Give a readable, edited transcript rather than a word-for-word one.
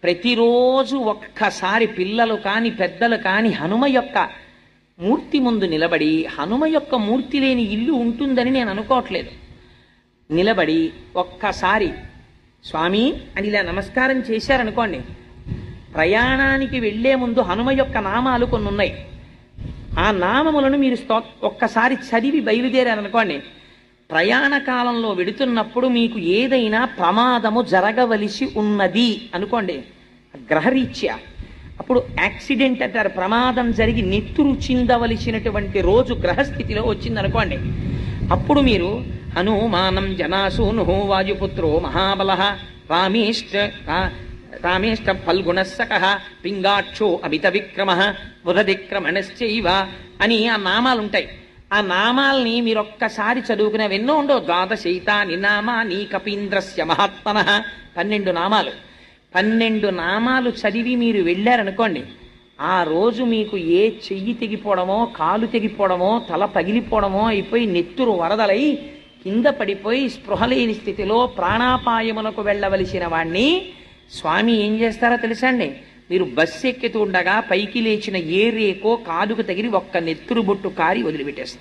ప్రతిరోజు ఒక్కసారి పిల్లలు కాని పెద్దలు కాని హనుమ యొక్క మూర్తి ముందు నిలబడి, హనుమ యొక్క మూర్తి లేని ఇల్లు ఉంటుందని నేను అనుకోవట్లేదు, నిలబడి ఒక్కసారి స్వామి అని ఇలా నమస్కారం చేశారనుకోండి, ప్రయాణానికి వెళ్లే ముందు హనుమ యొక్క నామాలు కొన్ని ఉన్నాయి. ఆ నామములను మీరు ఒక్కసారి చదివి బయలుదేరారనుకోండి, ప్రయాణ కాలంలో వెడుతున్నప్పుడు మీకు ఏదైనా ప్రమాదము జరగవలసి ఉన్నది అనుకోండి, గ్రహరీత్యా, అప్పుడు యాక్సిడెంట్ అంటారు, ప్రమాదం జరిగి నెత్తురు చిందవలసినటువంటి రోజు గ్రహస్థితిలో వచ్చిందనుకోండి, అప్పుడు మీరు హనుమానం జనాసూను వాయుపుత్రో మహాబల రామేష్ట ఫల్గుణస్సక పింగాక్షో అమిత విక్రమ బుధదిక్రమణశ్చైవ అని ఆ నామాలుంటాయి. ఆ నామాల్ని మీరు ఒక్కసారి చదువుకునే ఎన్నో ఉండవు. ద్వాదశైతాని నామాని కపీంద్రస్య మహాత్మన, 12 నామాలు. 12 నామాలు చదివి మీరు వెళ్ళారనుకోండి, ఆ రోజు మీకు ఏ చెయ్యి తెగిపోవడమో, కాలు తెగిపోవడమో, తల పగిలిపోవడమో అయిపోయి నెత్తురు వరదలై కింద పడిపోయి స్పృహలేని స్థితిలో ప్రాణాపాయమునకు వెళ్ళవలసిన వాణ్ణి స్వామి ఏం చేస్తారో తెలుసా అండి? మీరు బస్సు ఎక్కుతూ ఉండగా పైకి లేచిన ఏ రేకో కాలుకు తగిలి ఒక్క నెత్తురు బొట్టు కారి వదిలిపెట్టేస్తారు.